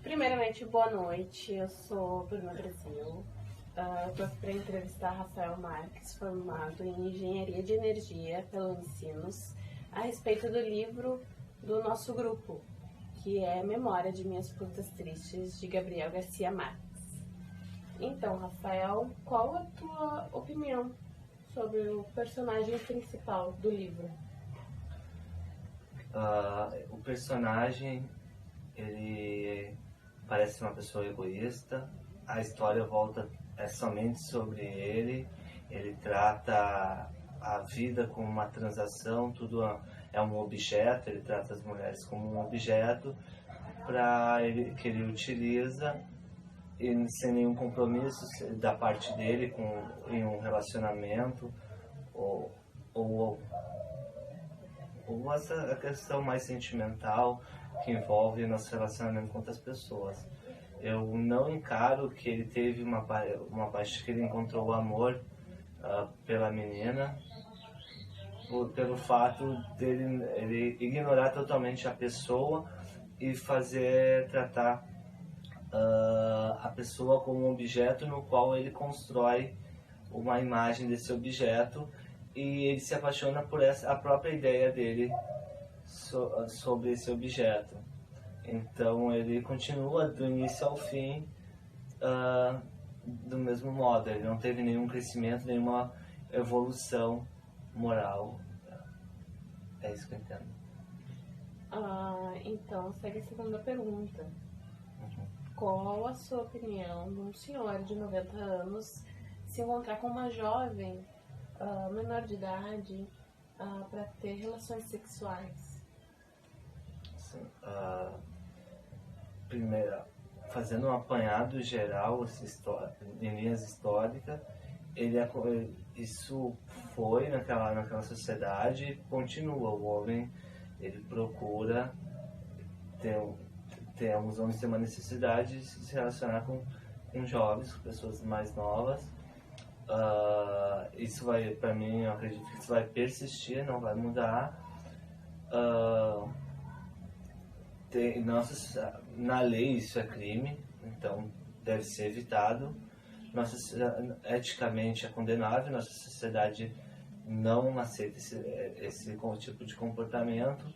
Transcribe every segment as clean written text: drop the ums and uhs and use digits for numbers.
Primeiramente, boa noite. Eu sou Bruna Brasil. Estou aqui para entrevistar Rafael Marques, formado em Engenharia de Energia pela Unicinos, a respeito do livro do nosso grupo, que é Memória de Minhas Frutas Tristes, de Gabriel Garcia Marques. Então, Rafael, qual a tua opinião sobre o personagem principal do livro? O personagem, ele parece uma pessoa egoísta. A história é somente sobre ele. Ele trata a vida como uma transação, tudo é um objeto. Ele trata as mulheres como um objeto que ele utiliza, e sem nenhum compromisso da parte dele em um relacionamento ou essa questão mais sentimental que envolve nosso relacionamento com outras pessoas. Eu não encaro que ele teve uma parte que ele encontrou o amor pela menina, pelo fato dele ele ignorar totalmente a pessoa e tratar a pessoa como um objeto no qual ele constrói uma imagem desse objeto, e ele se apaixona por a própria ideia dele sobre esse objeto. Então ele continua do início ao fim do mesmo modo. Ele não teve nenhum crescimento, nenhuma evolução moral. É isso que eu entendo. Então, segue a segunda pergunta. Qual a sua opinião de um senhor de 90 anos se encontrar com uma jovem menor de idade para ter relações sexuais? Sim, primeiro, fazendo um apanhado geral, em linhas históricas, isso foi naquela sociedade e continua. O homem, ele procura os homens têm uma necessidade de se relacionar com jovens, com pessoas mais novas. Isso vai, para mim, eu acredito que isso vai persistir, não vai mudar. Na lei isso é crime, então deve ser evitado. Eticamente é condenável, nossa sociedade não aceita esse tipo de comportamento.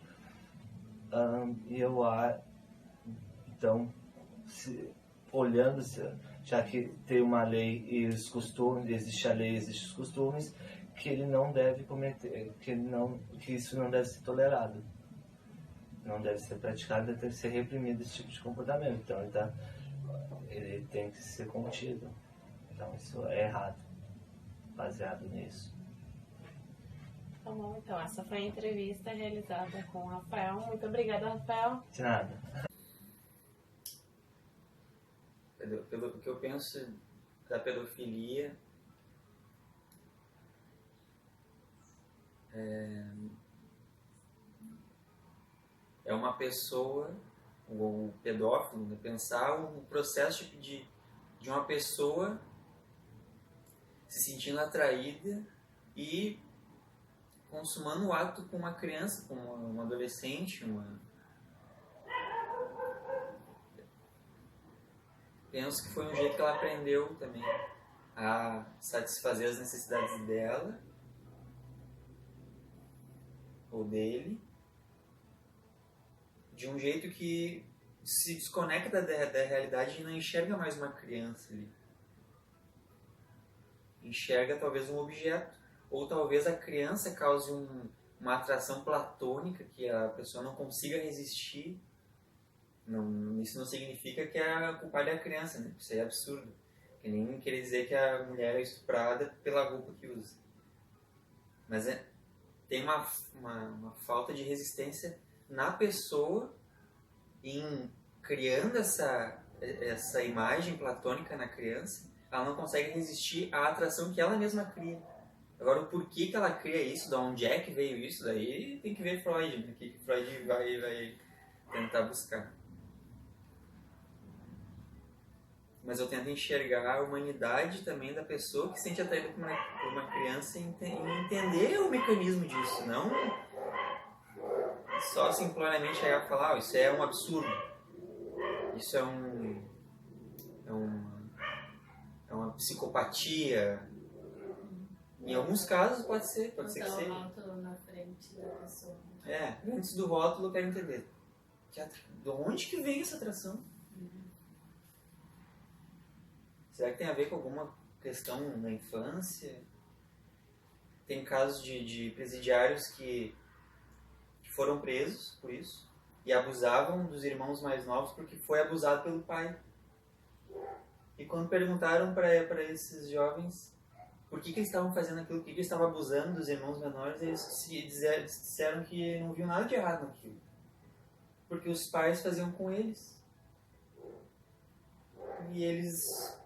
Então, já que tem uma lei e os costumes, existe a lei e existem os costumes, que ele não deve cometer, que isso não deve ser tolerado, não deve ser praticado, deve ser reprimido esse tipo de comportamento. Então ele tem que ser contido. Então isso é errado, baseado nisso. Tá bom, então essa foi a entrevista realizada com o Rafael. Muito obrigada, Rafael. De nada. Pelo que eu penso da pedofilia, é uma pessoa, o pedófilo, né, pensar o processo de uma pessoa se sentindo atraída e consumando o ato com uma criança, com uma adolescente, Penso que foi um jeito que ela aprendeu também a satisfazer as necessidades dela ou dele, de um jeito que se desconecta da realidade e não enxerga mais uma criança ali. Enxerga talvez um objeto, ou talvez a criança cause uma atração platônica que a pessoa não consiga resistir. Isso não significa que a culpada é a criança, né? Isso é absurdo. Que nem querer dizer que a mulher é estuprada pela roupa que usa. Mas tem uma falta de resistência na pessoa em criando essa imagem platônica na criança. Ela não consegue resistir à atração que ela mesma cria. Agora, o porquê que ela cria isso, de onde é que veio isso, daí tem que ver Freud, né? Que Freud vai tentar buscar. Mas eu tento enxergar a humanidade também da pessoa que se sente atraída por uma criança e entender o mecanismo disso, não só simplesmente chegar e falar, isso é um absurdo. isso é uma psicopatia. Em alguns casos pode ser que seja. Botar o rótulo na frente da pessoa. Antes do rótulo eu quero entender. De onde que veio essa atração? Será que tem a ver com alguma questão na infância? Tem casos de presidiários que foram presos por isso e abusavam dos irmãos mais novos porque foi abusado pelo pai. E quando perguntaram para esses jovens por que eles estavam fazendo aquilo, por que eles estavam abusando dos irmãos menores, eles disseram que não viam nada de errado naquilo. Porque os pais faziam com eles. E eles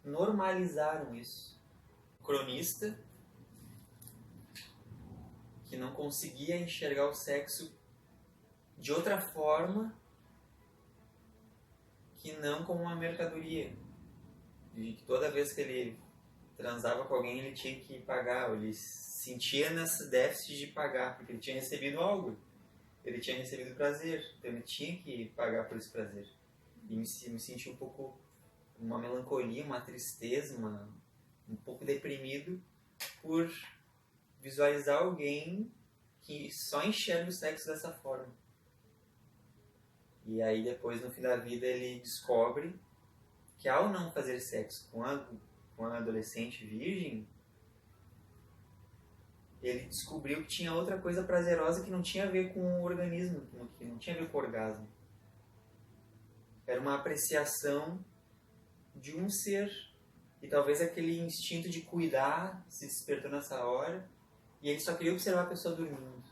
normalizaram isso. O cronista, que não conseguia enxergar o sexo de outra forma que não como uma mercadoria. De que toda vez que ele transava com alguém ele tinha que pagar, ou ele sentia nesse déficit de pagar, porque ele tinha recebido algo. Ele tinha recebido prazer, então ele tinha que pagar por esse prazer. E me senti um pouco, uma melancolia, uma tristeza, um pouco deprimido por visualizar alguém que só enxerga o sexo dessa forma. E aí depois, no fim da vida, ele descobre que ao não fazer sexo com a adolescente virgem, ele descobriu que tinha outra coisa prazerosa que não tinha a ver com o organismo, que não tinha a ver com o orgasmo. Era uma apreciação de um ser. E talvez aquele instinto de cuidar se despertou nessa hora. E ele só queria observar a pessoa dormindo.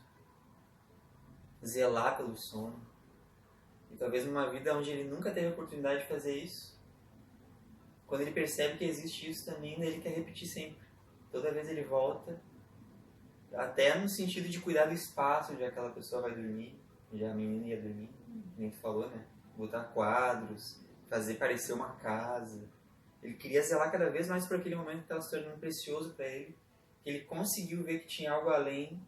Zelar pelo sono. E talvez numa vida onde ele nunca teve a oportunidade de fazer isso, quando ele percebe que existe isso também, ele quer repetir sempre. Toda vez ele volta, até no sentido de cuidar do espaço onde aquela pessoa vai dormir, onde a menina ia dormir, nem tu falou, né? Botar quadros, fazer parecer uma casa. Ele queria zelar cada vez mais por aquele momento que estava se tornando precioso para ele, que ele conseguiu ver que tinha algo além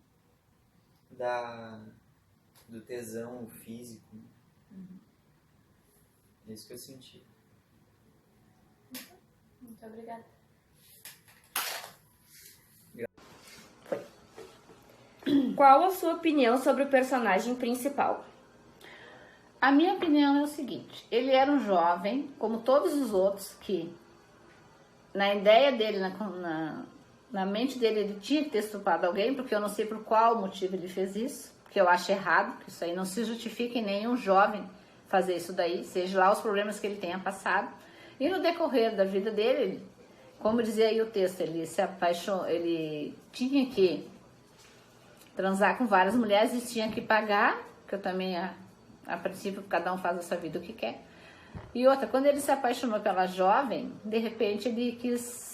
do tesão físico. É isso que eu senti. Muito obrigada. Qual a sua opinião sobre o personagem principal? A minha opinião é o seguinte: ele era um jovem, como todos os outros, que na ideia dele, na mente dele, ele tinha que ter estuprado alguém, porque eu não sei por qual motivo ele fez isso, porque eu acho errado, que isso aí não se justifica em nenhum jovem fazer isso daí, seja lá os problemas que ele tenha passado. E no decorrer da vida dele, como dizia aí o texto, ele se apaixonou, ele tinha que transar com várias mulheres e tinha que pagar, que eu também, a princípio, cada um faz essa vida o que quer. E outra, quando ele se apaixonou pela jovem, de repente ele quis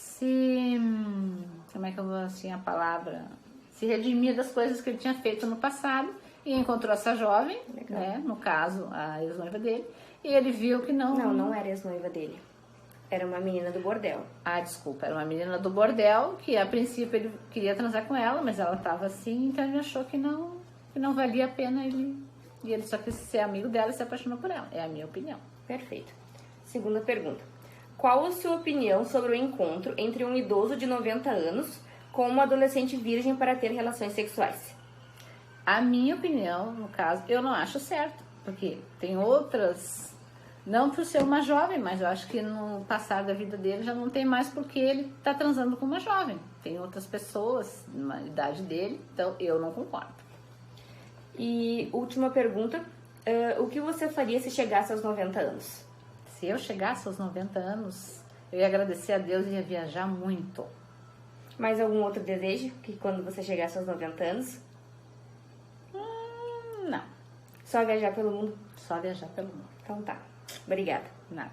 como é que eu vou assim a palavra? Se redimir das coisas que ele tinha feito no passado e encontrou essa jovem, né, no caso, a ex-noiva dele, e ele viu que não... Não era ex-noiva dele. Era uma menina do bordel. Desculpa, era uma menina do bordel, que a princípio ele queria transar com ela, mas ela estava assim, então ele achou que não valia a pena e ele só quis ser amigo dela e se apaixonou por ela. É a minha opinião. Perfeito. Segunda pergunta. Qual a sua opinião sobre o encontro entre um idoso de 90 anos com uma adolescente virgem para ter relações sexuais? A minha opinião, no caso, eu não acho certo, porque tem outras... Não por ser uma jovem, mas eu acho que no passar da vida dele já não tem mais porque ele está transando com uma jovem. Tem outras pessoas na idade dele, então eu não concordo. E última pergunta, o que você faria se chegasse aos 90 anos? Se eu chegasse aos 90 anos, eu ia agradecer a Deus e ia viajar muito. Mais algum outro desejo que quando você chegasse aos 90 anos? Não. Só viajar pelo mundo? Só viajar pelo mundo. Então tá. Obrigada. Nada.